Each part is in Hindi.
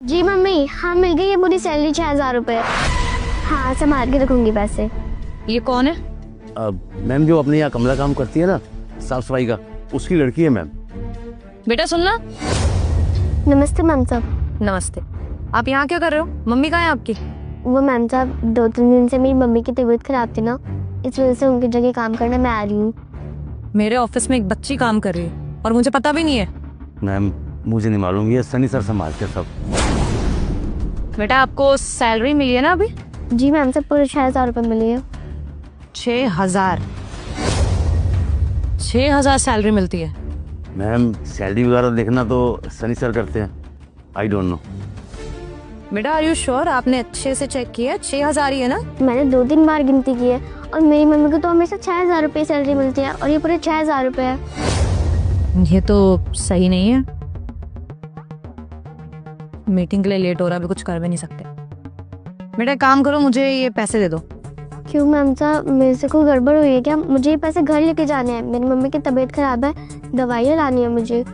जी मम्मी, हाँ मिल गई है पूरी सैलरी 6,000 रुपये। हाँ संभाल के रखूंगी पैसे। ये कौन है? मैम जो अपने यहाँ कमला काम करती है ना, साफ सफाई का, उसकी लड़की है मैम। बेटा सुनना। नमस्ते मैम साहब। नमस्ते। आप यहाँ क्या कर रहे हो? मम्मी कहाँ है आपकी? वो मैम साहब 2-3 दिन से मेरी मम्मी की तबीयत खराब थी ना, इस वजह से उनकी जगह काम करने मैं आ रही हूँ। मेरे ऑफिस में एक बच्ची काम कर रही है और मुझे पता भी नहीं है। मैम मुझे नहीं मालूम, ये सनी सर संभालते हैं सब। बेटा आपको सैलरी मिली है ना अभी? जी मैम साहब पूरे 6,000 रुपये मिली है। 6,000? 6,000 सैलरी मिलती है? मैम सैलरी वगैरह देखना तो सनी सर करते हैं, आई डोंट नो। बेटा आर यू श्योर? आपने अच्छे से चेक किया? 6,000 ही है ना? मैंने 2-3 बार गिनती की है और मेरी मम्मी को तो हमेशा 6,000 रुपये सैलरी मिलती है और ये पूरे 6,000 रुपये है। ये तो सही नहीं है। मीटिंग के लिए लेट हो रहा है, अभी कुछ कर भी नहीं सकते। बेटा एक काम करो, मुझे ये पैसे दे दो। क्यों मैम साहब, मेरे से कोई गड़बड़ हुई है क्या? मुझे ये पैसे घर लेके जाने हैं, मेरी मम्मी की तबीयत खराब है, दवाइयाँ लानी है मुझे।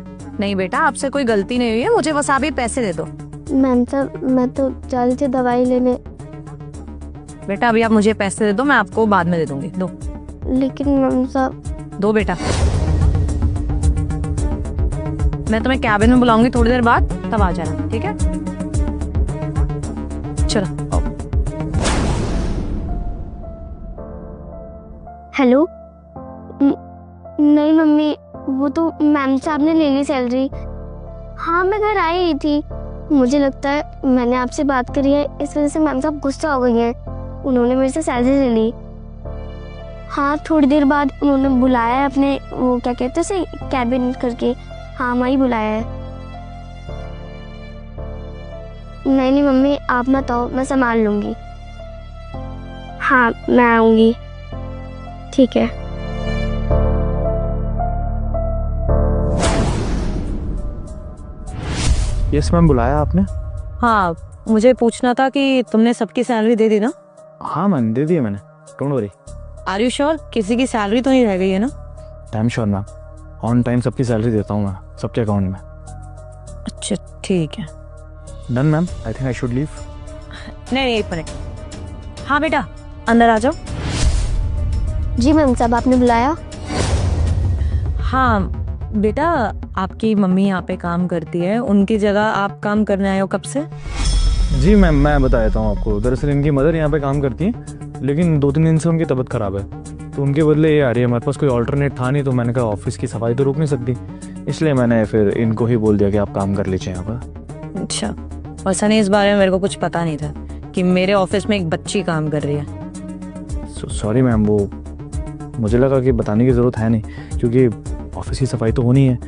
नहीं बेटा आपसे कोई गलती नहीं हुई है, मुझे बस आप ये पैसे दे दो। मैम साहब मैं तो जा रही थी दवाई लेने। बेटा अभी आप मुझे पैसे दे दो, मैं आपको बाद में दे दूंगी। दो। लेकिन मैम साहब। दो बेटा। मैं तुम्हें कैबिन में बुलाऊंगी थोड़ी देर बाद, तब आ जाना, ठीक है? चलो। हेलो। नहीं मम्मी, वो तो मैम साहब ने ले ली सैलरी। हाँ मैं घर आई ही थी। मुझे लगता है मैंने आपसे बात करी है, इस वजह से मैम साहब गुस्सा हो गई हैं। उन्होंने मेरे से सैलरी ले ली। हाँ थोड़ी देर बाद उन्होंने बुलाया है अपने, वो क्या कहते हैं उसे, कैबिन करके। हाँ वहीं बुलाया है। नहीं नहीं मम्मी आप मत आओ, मैं संभाल लूँगी। हाँ मैं आऊँगी। ठीक है। यस मैम, बुलाया आपने? हाँ मुझे पूछना था कि तुमने सबकी सैलरी दे दी ना? हाँ मैम दे दिए मैंने, don't worry. Are you sure? किसी की सैलरी तो नहीं रह गई है ना? I am sure ma'am, on time सबकी सैलरी देता हूँ मैं, सबके अकाउंट में। अच्छा ठीक है। Done ma'am, I think I should leave. नहीं एक मिनट। हाँ बेटा अंदर आ जाओ। जी मैम साहब आपने बुलाया? हाँ बेटा आपकी मम्मी यहाँ पे काम करती है, उनकी जगह आप काम करने आए हो कब से? जी मैम मैं बता देता हूँ आपको। दरअसल इनकी मदर यहाँ पे काम करती हैं, लेकिन 2-3 दिन से उनकी तबीयत ख़राब है, तो उनके बदले ये आ रही है। हमारे पास कोई ऑल्टरनेट था नहीं, तो मैंने कहा ऑफिस की सफाई तो रुक नहीं सकती, इसलिए मैंने फिर इनको ही बोल दिया कि आप काम कर लीजिए यहाँ पर। अच्छा। और सनी इस बारे में मेरे को कुछ पता नहीं था कि मेरे ऑफिस में एक बच्ची काम कर रही है। सॉरी मैम, वो मुझे लगा कि बताने की ज़रूरत है नहीं, क्योंकि ऑफिस की सफाई तो होनी है,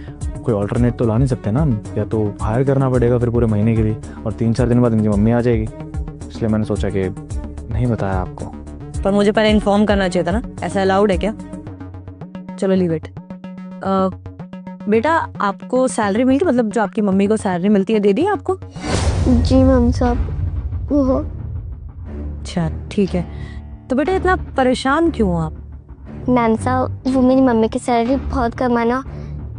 कोई ऑल्टरनेट तो ला नहीं सकते ना हम, या तो हायर करना पड़ेगा फिर पूरे महीने के लिए, और 3-4 दिन बाद इनकी मम्मी आ जाएगी, इसलिए मैंने सोचा कि नहीं बताया आपको। पर मुझे पहले इन्फॉर्म करना चाहिए था ना, ऐसा अलाउड है क्या? चलो लीव इट। बेटा आपको सैलरी मिली, मतलब जो आपकी मम्मी को सैलरी मिलती है दे दी आपको? जी मैम साहब वो। अच्छा ठीक है। तो बेटा इतना परेशान क्यों हो आप? मैम साहब वो मेरी मम्मी की सैलरी बहुत कम है ना,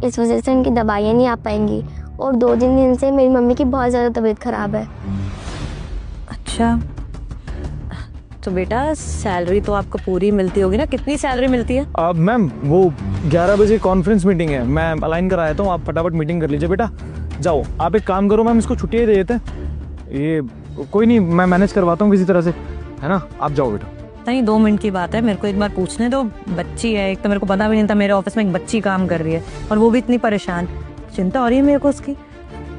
इस वजह से उनकी दवाइयाँ नहीं आ पाएंगी, और 2 दिन से मेरी मम्मी की बहुत ज़्यादा तबीयत ख़राब है। अच्छा तो बेटा सैलरी तो आपको पूरी मिलती होगी ना? कितनी सैलरी मिलती है? अब मैम वो 11 बजे कॉन्फ्रेंस मीटिंग है, मैं अलाइन करा देता हूँ, आप फटाफट मीटिंग कर लीजिए। बेटा जाओ, आप एक काम करो मैम, इसको छुट्टी दे देते हैं, ये कोई नहीं, मैं मैनेज करवाता हूँ किसी तरह से, है ना? आप जाओ बेटा। नहीं 2 मिनट की बात है, मेरे को एक बार पूछने दो। बच्ची है, एक तो मेरे को पता भी नहीं था मेरे ऑफिस में एक बच्ची काम कर रही है, और वो भी इतनी परेशान। चिंता हो रही है मेरे को उसकी।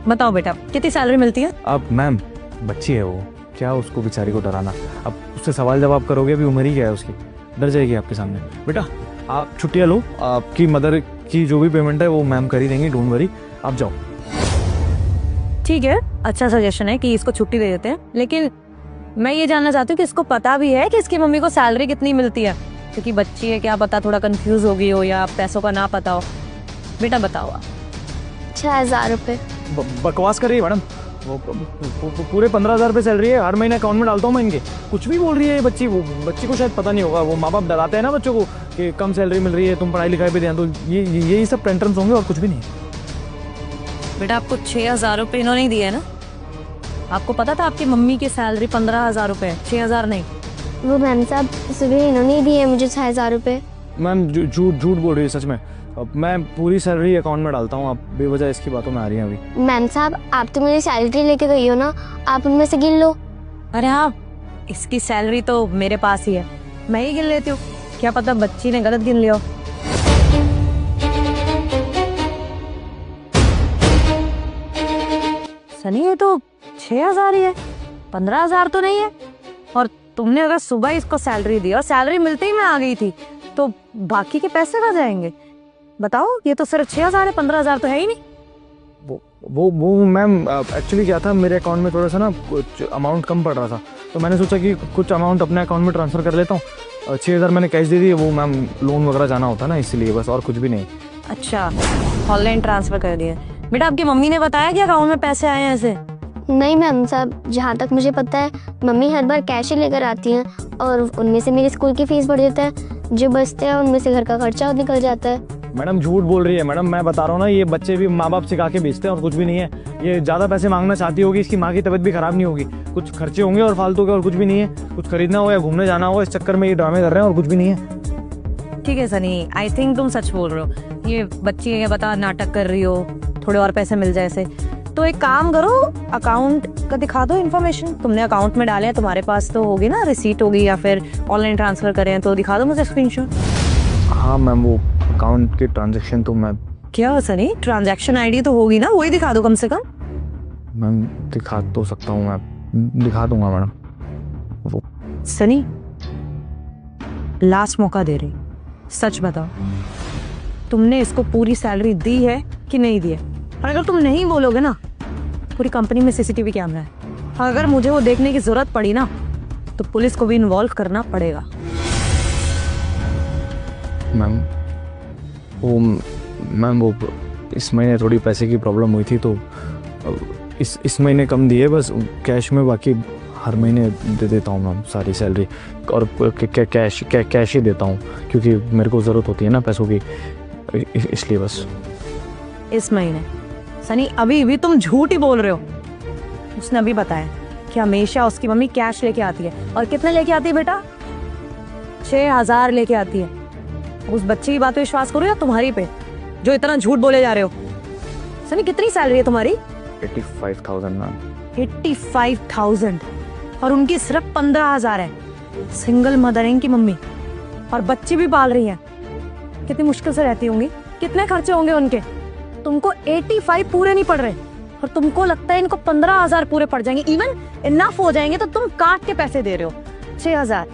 बताओ बेटा कितनी सैलरी मिलती है? अब मैम बच्ची है वो, क्या उसको बेचारी को डराना, अब उससे सवाल जवाब करोगे, अभी उम्र ही क्या है उसकी, डर जाएगी आपके सामने। बेटा आप छुट्टियाँ लो, आपकी मदर की जो भी पेमेंट है वो मैम कर ही देंगी, डोंट वरी, आप जाओ। ठीक है, अच्छा सजेशन है कि इसको छुट्टी दे देते हैं, लेकिन मैं ये जानना चाहती हूँ कि इसको पता भी है कि इसकी मम्मी को सैलरी कितनी मिलती है? क्योंकि बच्ची है, क्या पता थोड़ा कंफ्यूज हो गई हो या पैसों का ना पता हो। बेटा बताओ आप। 6,000 रुपये। बकवास कर रही है मैडम, वो पूरे 15,000 रुपये सैलरी है, हर महीने अकाउंट में डालता हूँ मैं इनके। कुछ भी बोल रही है ये बच्ची, वो बच्ची को शायद पता नहीं होगा, वो माँ बाप डराते हैं ना बच्चों को कि कम सैलरी मिल रही है, तुम पढ़ाई लिखाई पे ध्यान दो, यही सब टेंट्रम्स होंगे और कुछ भी नहीं। बेटा आपको 6,000 रुपये इन्होंने ही दिए है ना? आपको पता था आपकी मम्मी की सैलरी 15,000 रुपए है, 6,000 नहीं। वो मैम साहब सुबह इन्होंने ही दिए मुझे 6,000 रुपये। मैम झूठ झूठ बोल रही है सच में। अब मैं पूरी सैलरी अकाउंट में डालता हूँ, आप बेवजह इसकी बातों में आ रही हैं अभी। मैम साहब आप तो मेरी सैलरी लेके गई हो ना, आप उनमें से गिन लो। अरे हाँ, इसकी सैलरी तो मेरे पास ही है, मैं ही गिन लेती हूँ। क्या पता बच्ची ने गलत गिन लिया हो। सनी ये तो 6,000 ही है, 15,000 तो नहीं है। और तुमने अगर सुबह इसको सैलरी दी और सैलरी मिलते ही मैं आ गई थी, तो बाकी के पैसे कहाँ जाएंगे बताओ? ये तो सिर्फ 6,000 है, 15,000 तो है ही नहीं। वो मैम एक्चुअली क्या था, मेरे अकाउंट में थोड़ा सा ना कुछ अमाउंट कम पड़ रहा था, तो मैंने सोचा कि कुछ अमाउंट अपने अकाउंट में ट्रांसफ़र कर लेता हूँ। 6,000 मैंने कैश दे दी, वो मैम लोन वगैरह जाना होता है ना, इसलिए बस, और कुछ भी नहीं। अच्छा, ऑनलाइन ट्रांसफर कर दिया। बेटा आपकी मम्मी ने बताया कि अकाउंट में पैसे आए हैं ऐसे? नहीं मैम साहब, जहाँ तक मुझे पता है मम्मी हर बार कैश ही लेकर आती हैं और उनमें से मेरी स्कूल की फीस बढ़ जाता है, जो बचते हैं उनमें से घर का खर्चा निकल जाता है। मैडम झूठ बोल रही है मैडम, मैं बता रहा हूँ ना, ये बच्चे भी माँ बाप सिखा के बेचते हैं और कुछ भी नहीं है। ये ज़्यादा पैसे मांगना चाहती होगी, इसकी माँ की तबीयत भी खराब नहीं होगी, कुछ खर्चे होंगे और फालतू के, और कुछ भी नहीं है। कुछ खरीदना हो या घूमने जाना हो, इस चक्कर में ये ड्रामे कर रहे हैं और कुछ भी नहीं है। ठीक है सनी, आई थिंक तुम सच बोल रहे हो। ये बच्ची ये बता नाटक कर रही हो, थोड़े और पैसे मिल जाए ऐसे। तो एक काम करो, अकाउंट का दिखा दो इन्फॉर्मेशन, तुमने अकाउंट में डाले हैं, तुम्हारे पास तो होगी ना रिसीट होगी, या फिर ऑनलाइन ट्रांसफर करें हैं, तो दिखा दो मुझे स्क्रीनशॉट। हाँ मैम, वो अकाउंट की ट्रांजेक्शन तो मैं, क्या सनी, ट्रांजैक्शन आईडी तो होगी ना, वही दिखा दो कम से कम। मैम दिखा तो सकता हूँ, मैं दिखा दूंगा मैडम। वो सनी लास्ट मौका दे रही, सच बताओ तुमने इसको पूरी सैलरी दी है कि नहीं दी है? और अगर तुम नहीं बोलोगे ना, पूरी कंपनी में सीसीटीवी कैमरा है, अगर मुझे वो देखने की जरूरत पड़ी ना, तो पुलिस को भी इन्वॉल्व करना पड़ेगा। मैम वो इस महीने थोड़ी पैसे की प्रॉब्लम हुई थी, तो इस महीने कम दिए बस, कैश में बाकी हर महीने दे देता हूँ मैम सारी सैलरी, और कैश ही देता हूँ, क्योंकि मेरे को ज़रूरत होती है ना पैसों की, इसलिए बस। इस महीने? सनी अभी भी तुम झूठ ही बोल रहे हो। उसने अभी बताया कि हमेशा उसकी मम्मी कैश लेके आती है। और कितने लेके आती है बेटा? 6,000 लेके आती है। उस बच्चे की बात पे विश्वास करो या तुम्हारी पे, जो इतना झूठ बोले जा रहे हो? सनी कितनी सैलरी है तुम्हारी? 85,000 मैम। 85,000 और उनकी सिर्फ 15,000 है। सिंगल मदर है इनकी मम्मी, और बच्चे भी पाल रही है। कितनी मुश्किल से रहती होंगी, कितने खर्चे होंगे उनके। तुमको 85 पूरे नहीं पड़ रहे, और तुमको लगता है इनको 15,000 पूरे पड़ जाएंगे, इवन इनफ हो जाएंगे, तो तुम काट के पैसे दे रहे हो 6,000।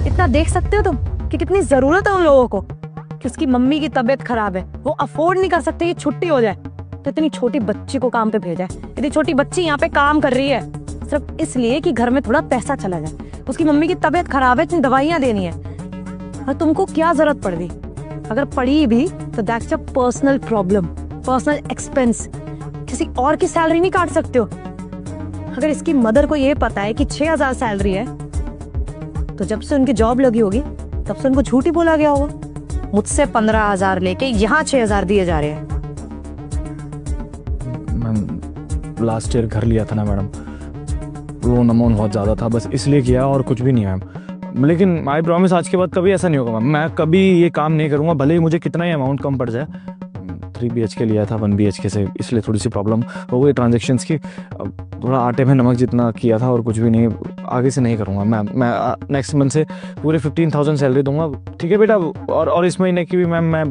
इतना देख सकते हो तुम कि कितनी जरूरत है उन लोगों को, कि उसकी मम्मी की तबीयत खराब है, वो अफोर्ड नहीं कर सकते कि छुट्टी हो जाए, तो इतनी छोटी बच्ची को काम पे भेजा है। इतनी छोटी बच्ची यहाँ पे काम कर रही है सिर्फ इसलिए कि घर में थोड़ा पैसा चला जाए। उसकी मम्मी की तबीयत खराब है, इतनी दवाइयाँ देनी है, और तुमको क्या जरूरत पड़ गई? अगर पड़ी भी तो that's your personal problem, personal expense. किसी और की सैलरी नहीं काट सकते हो। अगर इसकी मदर को ये पता है कि 6,000 सैलरी है, तो जब से उनकी जॉब लगी होगी तब से उनको झूठ ही बोला गया होगा। मुझसे 15,000 लेके यहाँ 6,000 दिए जा रहे हैं। मैम लास्ट ईयर घर लिया था ना मैडम, लोन अमाउंट बहुत ज़्यादा था, बस इसलिए किया और कुछ भी नहीं मैम। लेकिन आई प्रॉमिस आज के बाद कभी ऐसा नहीं होगा मैम, मैं कभी ये काम नहीं करूँगा, भले ही मुझे कितना ही अमाउंट कम पड़ जाए। 3 BHK लिया था 1 BHK से, इसलिए थोड़ी सी प्रॉब्लम हो गई ट्रांजेक्शंस की, थोड़ा आटे में नमक जितना किया था, और कुछ भी नहीं। आगे से नहीं करूँगा मैम, मैं नेक्स्ट मंथ से पूरे 15,000 सैलरी दूंगा, ठीक है बेटा? और इस महीने की भी मैम मैं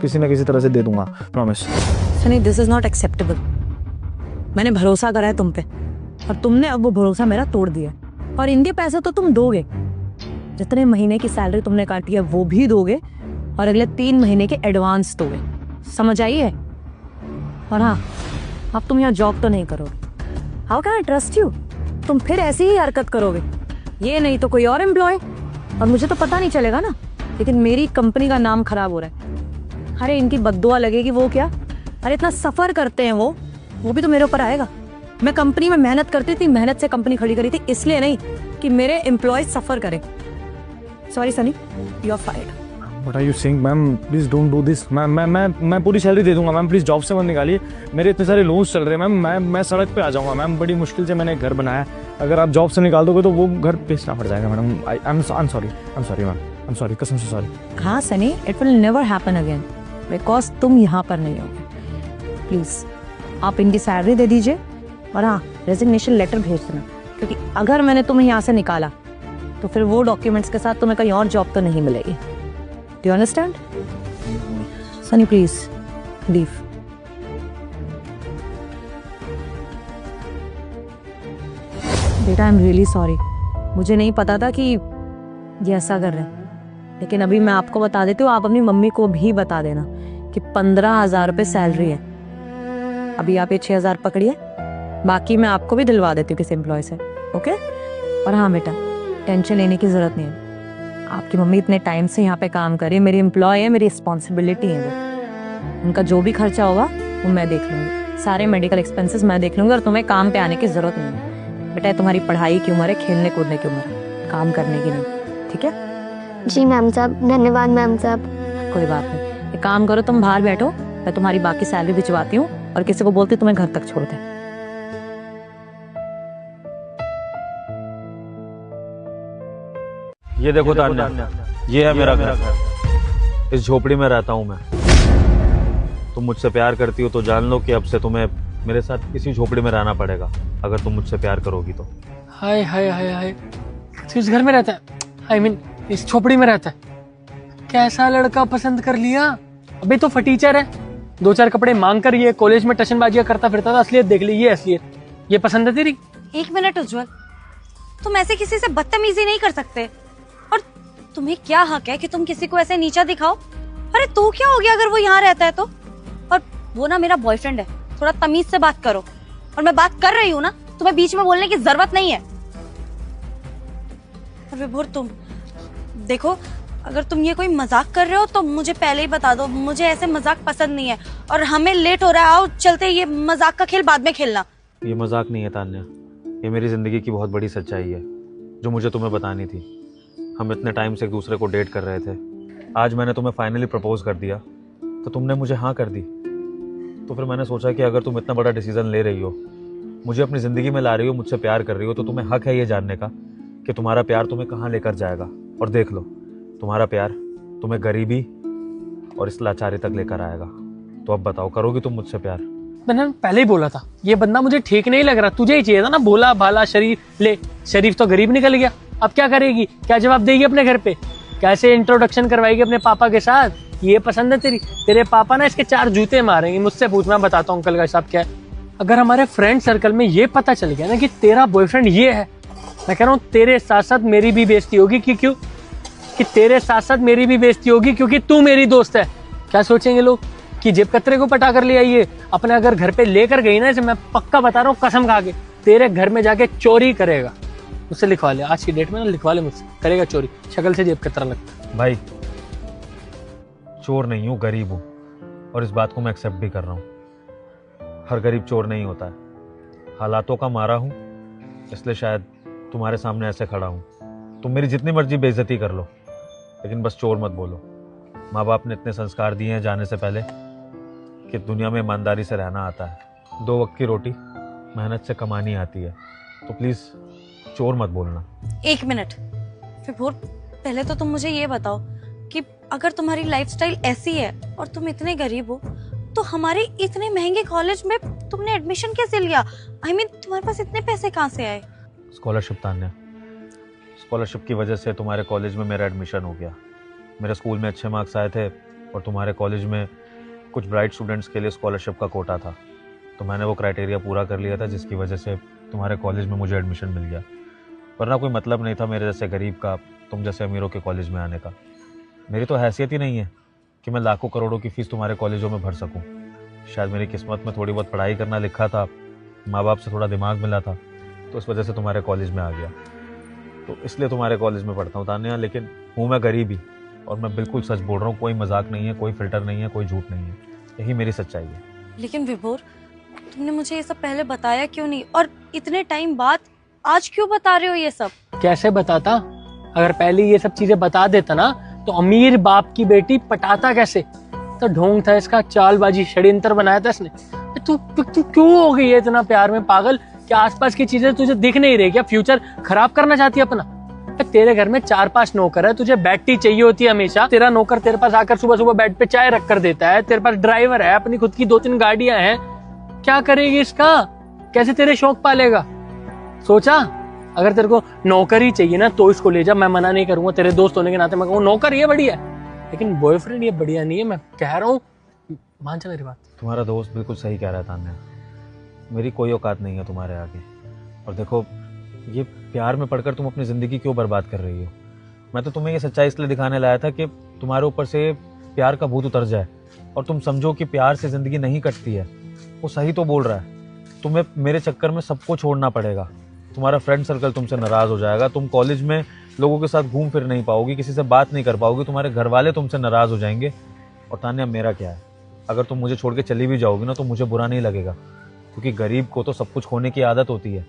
किसी ना किसी तरह से दे दूंगा, promise. Sunny this is not acceptable. मैंने भरोसा करा है तुम पे, और तुमने अब वो भरोसा मेरा तोड़ दिया। और इनके पैसे तो तुम दोगे, जितने महीने की सैलरी तुमने काटी है वो भी दोगे, और अगले 3 महीने के एडवांस दोगे। समझ आई है? और हाँ, अब तुम यहाँ जॉब तो नहीं करोगे। How can I trust you? तुम फिर ऐसी ही हरकत करोगे, ये नहीं तो कोई और एम्प्लॉय, और मुझे तो पता नहीं चलेगा ना, लेकिन मेरी कंपनी का नाम खराब हो रहा है। अरे इनकी बद्दुआ लगेगी वो क्या? अरे इतना सफर करते हैं वो भी तो मेरे ऊपर आएगा। मैं कंपनी में मेहनत करती थी, मेहनत से कंपनी खड़ी करी थी, इसलिए नहीं कि मेरे एम्प्लॉय सफर करें। Sorry Sunny, you are fired. What are you saying, ma'am? Please don't do this. मैं पूरी सैलरी दे दूंगा मैम, प्लीज़ जॉब से मत निकालिए। मेरे इतने सारे लोन्स चल रहे हैं मैम, मैं सड़क पे आ जाऊंगा मैम। बड़ी मुश्किल से मैंने घर बनाया, अगर आप जॉब से निकाल दोगे तो वो घर बेचना पड़ जाएगा madam. I am sorry ma'am, I am sorry, कसम से सॉरी। हाँ Sunny, it will never happen again because तुम यहाँ पर नहीं होगे। प्लीज आप इनकी सैलरी दे दीजिए और हाँ रेजिग्नेशन लेटर भेज देना, क्योंकि अगर मैंने तुम्हें यहाँ से निकाला तो फिर वो डॉक्यूमेंट्स के साथ तुम्हें कहीं और जॉब तो नहीं मिलेगी। Do you understand? Sunny please leave. बेटा आई एम रियली सॉरी, मुझे नहीं पता था कि ये ऐसा कर रहे हैं, लेकिन अभी मैं आपको बता देती हूँ, आप अपनी मम्मी को भी बता देना कि 15,000 रुपये सैलरी है। अभी आप ये 6,000 पकड़िए, बाकी मैं आपको भी दिलवा देती हूँ किसी एम्प्लॉय से, ओके? और हाँ बेटा, टेंशन लेने की ज़रूरत नहीं है। आपकी मम्मी इतने टाइम से यहाँ पे काम कर रही है, मेरी एम्प्लॉय है, मेरी रिस्पॉन्सिबिलिटी है वो। उनका जो भी खर्चा होगा वो मैं देख लूँगी, सारे मेडिकल एक्सपेंसेस मैं देख लूँगी, और तुम्हें काम पे आने की ज़रूरत नहीं है। बेटा तुम्हारी पढ़ाई की उम्र है, खेलने कूदने की उम्र है, काम करने की नहीं, ठीक है? जी मैम साहब, धन्यवाद मैम साहब। कोई बात नहीं, एक काम करो, तुम बाहर बैठो, मैं तुम्हारी बाकी सैलरी भिजवाती हूँ और किसी को बोलती हूँ तुम्हें घर तक छोड़ दे। ये देखो तान्या, ये है मेरा घर, इस झोपड़ी में रहता हूँ मैं। तुम मुझसे प्यार करती हो तो जान लो कि अब से तुम्हें मेरे साथ इसी झोपड़ी में रहना पड़ेगा, अगर तुम मुझसे प्यार करोगी तो। हाय हाय हाय हाय, तू इस घर में रहता है? आई मीन इस झोपड़ी में रहता है? कैसा लड़का पसंद कर लिया? अभी तो फटीचर है, 2-4 कपड़े मांग कर ये कॉलेज में टशनबाजियां करता फिरता था, असलियत देख ली, ये असलियत। ये पसंद है तेरी? एक मिनट उज्जवल, तुम ऐसे किसी से बदतमीजी नहीं कर सकते, और तुम्हें क्या हक है कि तुम किसी को ऐसे नीचा दिखाओ? अरे तो क्या हो गया अगर वो यहाँ रहता है तो? और वो ना मेरा बॉयफ्रेंड है, थोड़ा तमीज से बात करो। और मैं बात कर रही हूँ ना, तुम्हें बीच में बोलने की जरूरत नहीं है। और विभोर तुम देखो, अगर तुम ये कोई मजाक कर रहे हो तो मुझे पहले ही बता दो, मुझे ऐसे मजाक पसंद नहीं है, और हमें लेट हो रहा है, आओ चलते, ये मजाक का खेल बाद में खेलना। ये मजाक नहीं है तान्या, ये मेरी जिंदगी की बहुत बड़ी सच्चाई है जो मुझे तुम्हें बतानी थी। हम इतने टाइम से एक दूसरे को डेट कर रहे थे, आज मैंने तुम्हें फाइनली प्रपोज कर दिया तो तुमने मुझे हाँ कर दी। तो फिर मैंने सोचा कि अगर तुम इतना बड़ा डिसीजन ले रही हो, मुझे अपनी ज़िंदगी में ला रही हो, मुझसे प्यार कर रही हो, तो तुम्हें हक है ये जानने का कि तुम्हारा प्यार तुम्हें कहाँ लेकर जाएगा। और देख लो, तुम्हारा प्यार तुम्हें गरीबी और इस लाचारी तक लेकर आएगा। तो अब बताओ, करोगी तुम मुझसे प्यार? मैंने पहले ही बोला था, ये बंदा मुझे ठीक नहीं लग रहा। तुझे ही चाहिए था ना भोला भाला शरीफ। ले, शरीफ तो गरीब निकल गया। अब क्या करेगी? क्या जवाब देगी अपने घर पे? कैसे इंट्रोडक्शन करवाएगी अपने पापा के साथ? ये पसंद है तेरी? तेरे पापा ना इसके 4 जूते मारेंगे। मुझसे पूछ, मैं बताता हूँ अंकल का हिसाब क्या है। अगर हमारे फ्रेंड सर्कल में ये पता चल गया ना कि तेरा बॉयफ्रेंड ये है, मैं कह रहा हूँ तेरे साथ साथ मेरी भी बेइज्जती होगी। क्यों? कि तेरे साथ साथ मेरी भी बेइज्जती होगी, क्योंकि तू मेरी दोस्त है। क्या सोचेंगे लोग कि जेब कतरे को पटा कर ले आई है? अपने अगर घर पे लेकर गई ना, इसे मैं पक्का बता रहा हूँ कसम खा के, तेरे घर में जाके चोरी करेगा। मुझसे लिखवा ले, आज की डेट में ना लिखवा ले मुझसे, करेगा चोरी। शक्ल से जेब कतरा लगता है। भाई चोर नहीं हूँ, गरीब हूँ, और इस बात को मैं एक्सेप्ट भी कर रहा हूँ। हर गरीब चोर नहीं होता है, हालातों का मारा हूँ, इसलिए शायद तुम्हारे सामने ऐसे खड़ा हूँ। तुम मेरी जितनी मर्जी बेइज्जती कर लो, लेकिन बस चोर मत बोलो। माँ बाप ने इतने संस्कार दिए हैं जाने से पहले कि दुनिया में ईमानदारी से रहना आता है, 2 वक्त की रोटी मेहनत से कमानी आती है। तो प्लीज़ चोर मत बोलना। 1 मिनट विभोर, पहले तो तुम मुझे ये बताओ कि अगर तुम्हारी लाइफस्टाइल ऐसी है और तुम इतने गरीब हो, तो हमारे इतने महंगे कॉलेज में तुमने एडमिशन कैसे लिया? I mean, तुम्हारे पास इतने पैसे कहाँ से आए? स्कॉलरशिप तान्या, स्कॉलरशिप की वजह से तुम्हारे कॉलेज में मेरा एडमिशन हो गया। मेरे स्कूल में अच्छे मार्क्स आए थे और तुम्हारे कॉलेज में कुछ ब्राइट स्टूडेंट्स के लिए स्कॉलरशिप का कोटा था, तो मैंने वो क्राइटेरिया पूरा कर लिया था, जिसकी वजह से तुम्हारे कॉलेज में मुझे एडमिशन मिल गया। वरना कोई मतलब नहीं था मेरे जैसे गरीब का तुम जैसे अमीरों के कॉलेज में आने का। मेरी तो हैसियत ही नहीं है कि मैं लाखों करोड़ों की फ़ीस तुम्हारे कॉलेजों में भर सकूं। शायद मेरी किस्मत में थोड़ी बहुत पढ़ाई करना लिखा था, माँ बाप से थोड़ा दिमाग मिला था, तो इस वजह से तुम्हारे कॉलेज में आ गया। तो इसलिए तुम्हारे कॉलेज में पढ़ता हूँ तान्या, लेकिन हूँ मैं गरीब ही, और मैं बिल्कुल सच बोल रहा हूँ। कोई मजाक नहीं है, कोई फिल्टर नहीं है, कोई झूठ नहीं है, यही मेरी सच्चाई है। लेकिन विभोर, तुमने मुझे ये सब पहले बताया क्यों नहीं? और इतने टाइम बाद आज क्यों बता रहे हो ये सब? कैसे बताता? अगर पहले ये सब चीजें बता देता ना, तो अमीर बाप की बेटी पटाता कैसे? तो ढोंग था इसका, चालबाजी, षड्यंत्र बनाया था इसने। तू क्यों हो गई है इतना प्यार में पागल? क्या आसपास की चीजें तुझे दिख नहीं रही? क्या फ्यूचर खराब करना चाहती है अपना? तेरे घर में 4-5 नौकर है, तुझे बैटरी चाहिए होती है हमेशा। तेरा नौकर तेरे पास आकर सुबह सुबह बेड पे चाय रख कर देता है, तेरे पास ड्राइवर है, अपनी खुद की 2-3 गाड़ियां हैं। क्या करेगी इसका? कैसे तेरे शौक पालेगा? सोचा? अगर तेरे को नौकर ही चाहिए ना तो इसको ले जा, मैं मना नहीं करूंगा। तेरे दोस्त होने के नाते मैं कहूँ नौकर ये बढ़िया है, लेकिन बॉयफ्रेंड ये बढ़िया नहीं है। मैं कह रहा हूँ, मान जा मेरी बात। तुम्हारा दोस्त बिल्कुल सही कह रहा है तान्या, मेरी कोई औकात नहीं है तुम्हारे आगे। और देखो, ये प्यार में पड़कर तुम अपनी ज़िंदगी क्यों बर्बाद कर रही हो? मैं तो तुम्हें ये सच्चाई इसलिए दिखाने लाया था कि तुम्हारे ऊपर से प्यार का भूत उतर जाए और तुम समझो कि प्यार से ज़िंदगी नहीं कटती है। वो सही तो बोल रहा है, तुम्हें मेरे चक्कर में सबको छोड़ना पड़ेगा। तुम्हारा फ्रेंड सर्कल तुमसे नाराज़ हो जाएगा, तुम कॉलेज में लोगों के साथ घूम फिर नहीं पाओगी, किसी से बात नहीं कर पाओगी, तुम्हारे घर वाले तुमसे नाराज़ हो जाएंगे। और तान्या, मेरा क्या है, अगर तुम मुझे छोड़ के चली भी जाओगी ना तो मुझे बुरा नहीं लगेगा, क्योंकि गरीब को तो सब कुछ खोने की आदत होती है।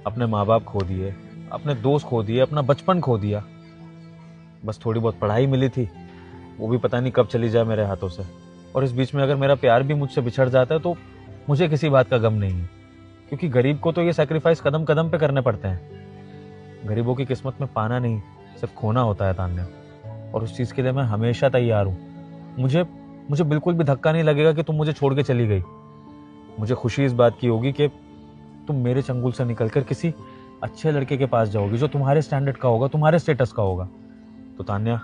अपने माँ बाप खो दिए, अपने दोस्त खो दिए, अपना बचपन खो दिया, बस थोड़ी बहुत पढ़ाई मिली थी, वो भी पता नहीं कब चली जाए मेरे हाथों से। और इस बीच में अगर मेरा प्यार भी मुझसे बिछड़ जाता है तो मुझे किसी बात का गम नहीं है, क्योंकि गरीब को तो ये सैक्रिफाइस कदम कदम पे करने पड़ते हैं। गरीबों की किस्मत में पाना नहीं, सिर्फ खोना होता है तान्या, और उस चीज़ के लिए मैं हमेशा तैयार हूँ। मुझे बिल्कुल भी धक्का नहीं लगेगा कि तुम मुझे छोड़ के चली गई। मुझे खुशी इस बात की होगी कि तुम मेरे चंगुल से निकलकर किसी अच्छे लड़के के पास जाओगी जो तुम्हारे स्टैंडर्ड का होगा, तुम्हारे स्टेटस का होगा। तो तान्या,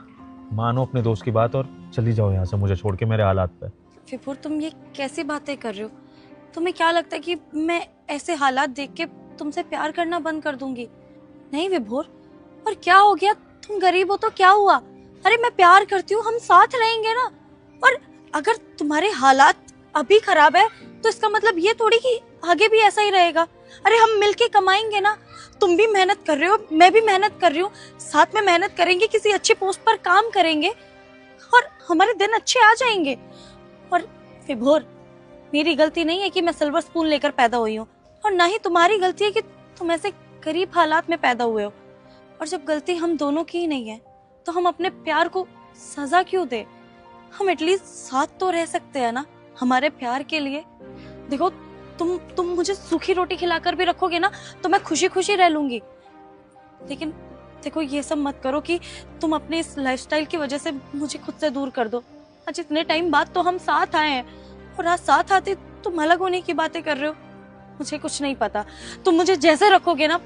मानो अपने दोस्त की बात और चली जाओ यहाँ से, मुझे छोड़ के मेरे हालात पे। विभोर, तुम ये कैसी बातें कर रहे हो? तुम्हें क्या लगता है कि मैं ऐसे हालात देख के तुमसे प्यार करना बंद कर दूंगी? नहीं विभोर, और क्या हो गया? तुम गरीब हो तो क्या हुआ? अरे मैं प्यार करती हूँ, हम साथ रहेंगे ना। और अगर तुम्हारे हालात अभी खराब है तो इसका मतलब ये थोड़ी कि आगे भी ऐसा ही रहेगा। अरे हम मिलके कमाएंगे ना, तुम भी मेहनत कर रहे हो, मैं भी मेहनत कर रही हूँ, साथ में मेहनत करेंगे, किसी अच्छी पोस्ट पर काम करेंगे और हमारे दिन अच्छे आ जाएंगे। और विभोर, मेरी गलती नहीं है कि मैं सिल्वर स्पून लेकर पैदा हुई हूँ, और ना ही तुम्हारी गलती है कि तुम ऐसे गरीब हालात में पैदा हुए हो। और जब गलती हम दोनों की ही नहीं है तो हम अपने प्यार को सजा क्यों दे? हम एटलीस्ट साथ तो रह सकते हैं ना हमारे प्यार के लिए। देखो, तुम मुझे सूखी रोटी खिलाकर भी रखोगे ना तो मैं खुशी खुशी रह लूंगी, लेकिन देखो ये सब मत करो कि तुम अपने इस लाइफस्टाइल की वजह से मुझे खुद से दूर कर दो। आज इतने टाइम बाद तो हम साथ आए हैं, और आज साथ आते तुम अलग होने की बातें कर रहे हो। मुझे कुछ नहीं पता, तुम मुझे जैसे रखोगे ना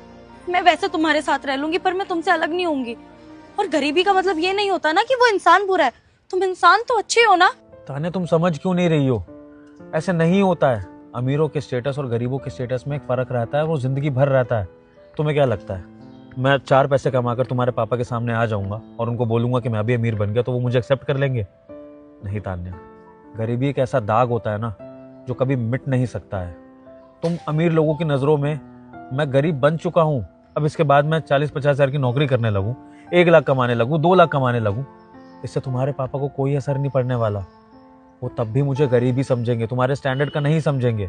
मैं वैसे तुम्हारे साथ रह लूंगी, पर मैं तुमसे अलग नहीं होंगी। और गरीबी का मतलब ये नहीं होता ना कि वो इंसान बुरा है, तुम इंसान तो अच्छे हो ना। तान्या, तुम समझ क्यों नहीं रही हो? ऐसे नहीं होता है। अमीरों के स्टेटस और गरीबों के स्टेटस में एक फ़र्क रहता है, वो ज़िंदगी भर रहता है। तुम्हें क्या लगता है मैं 4 पैसे कमाकर तुम्हारे पापा के सामने आ जाऊंगा और उनको बोलूंगा कि मैं अभी अमीर बन गया तो वो मुझे एक्सेप्ट कर लेंगे? नहीं तान्या, गरीबी एक ऐसा दाग होता है ना जो कभी मिट नहीं सकता है। तुम अमीर लोगों की नज़रों में मैं गरीब बन चुका हूँ, अब इसके बाद मैं 40-50 हज़ार की नौकरी करने लगूँ, 1 लाख कमाने लगूँ, 2 लाख कमाने लगूँ, इससे तुम्हारे पापा को कोई असर नहीं पड़ने वाला। वो तब भी मुझे गरीब ही समझेंगे, तुम्हारे स्टैंडर्ड का नहीं समझेंगे।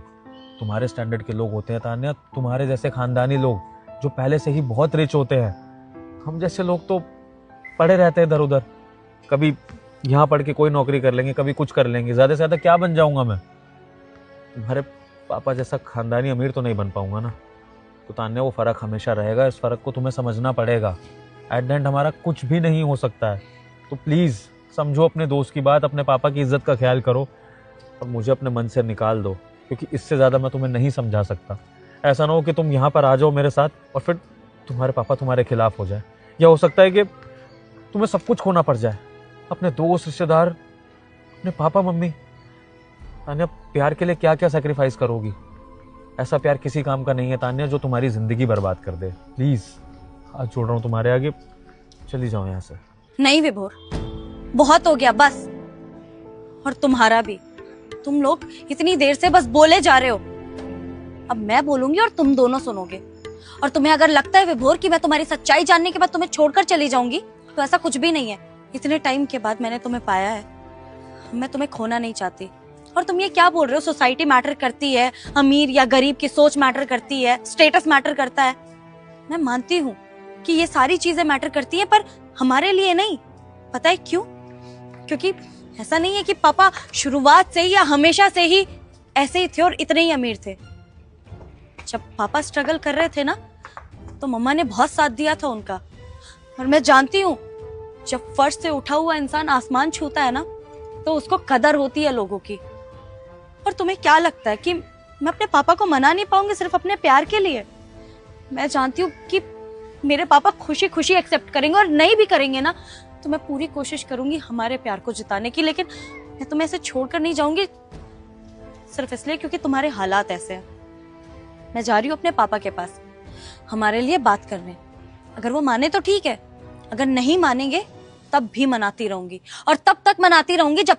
तुम्हारे स्टैंडर्ड के लोग होते हैं तान्या, तुम्हारे जैसे खानदानी लोग जो पहले से ही बहुत रिच होते हैं। हम जैसे लोग तो पड़े रहते हैं इधर उधर, कभी यहाँ पढ़ के कोई नौकरी कर लेंगे, कभी कुछ कर लेंगे, ज़्यादा से ज़्यादा क्या बन जाऊँगा मैं? तुम्हारे पापा जैसा खानदानी अमीर तो नहीं बन पाऊँगा ना। तो तान्या, वो फ़र्क हमेशा रहेगा, इस फ़र्क को तुम्हें समझना पड़ेगा। एट द एंड हमारा कुछ भी नहीं हो सकता है। तो प्लीज़ समझो अपने दोस्त की बात, अपने पापा की इज्जत का ख्याल करो और मुझे अपने मन से निकाल दो, क्योंकि इससे ज़्यादा मैं तुम्हें नहीं समझा सकता। ऐसा ना हो कि तुम यहाँ पर आ जाओ मेरे साथ और फिर तुम्हारे पापा तुम्हारे खिलाफ हो जाए, या हो सकता है कि तुम्हें सब कुछ खोना पड़ जाए, अपने दोस्त, रिश्तेदार, अपने पापा मम्मी। तान्या, प्यार के लिए क्या क्या सेक्रीफाइस करोगी? ऐसा प्यार किसी काम का नहीं है तान्या जो तुम्हारी ज़िंदगी बर्बाद कर दे। प्लीज़ हाथ जोड़ रहा हूँ तुम्हारे आगे, चली जाओ यहाँ से। नहीं विभोर, बहुत हो गया बस। और तुम्हारा भी, तुम लोग इतनी देर से बस बोले जा रहे हो। अब मैं बोलूंगी और तुम दोनों सुनोगे। और तुम्हें अगर लगता है विभोर कि मैं तुम्हारी सच्चाई जानने के बाद तुम्हें छोड़कर चली जाऊंगी, तो ऐसा कुछ भी नहीं है। इतने टाइम के बाद मैंने तुम्हें पाया है, मैं तुम्हें खोना नहीं चाहती। और तुम ये क्या बोल रहे हो, सोसाइटी मैटर करती है, अमीर या गरीब की सोच मैटर करती है, स्टेटस मैटर करता है। मैं मानती हूँ कि ये सारी चीजें मैटर करती है, पर हमारे लिए नहीं। पता है क्यों? क्योंकि ऐसा नहीं है कि पापा शुरुआत से ही या हमेशा से ही ऐसे ही थे और इतने ही अमीर थे। जब पापा स्ट्रगल कर रहे थे ना, तो मम्मा ने बहुत साथ दिया था उनका। और मैं जानती हूँ, जब फर्श से उठा हुआ इंसान आसमान छूता है ना, तो उसको कदर होती है लोगों की। और तुम्हें क्या लगता है कि मैं अपने पापा को मना नहीं पाऊंगी सिर्फ अपने प्यार के लिए? मैं जानती हूँ कि मेरे पापा खुशी खुशी एक्सेप्ट करेंगे, और नहीं भी करेंगे ना तो मैं पूरी कोशिश करूंगी हमारे प्यार को जिताने की। लेकिन मैं तुम्हें ऐसे छोड़कर नहीं जाऊंगी सिर्फ इसलिए क्योंकि तुम्हारे हालात ऐसे हैं। मैं जा रही हूँ अपने पापा के पास हमारे लिए बात करने। अगर वो माने तो ठीक है, अगर नहीं मानेंगे तब भी मनाती रहूंगी, और तब तक मनाती रहूंगी जब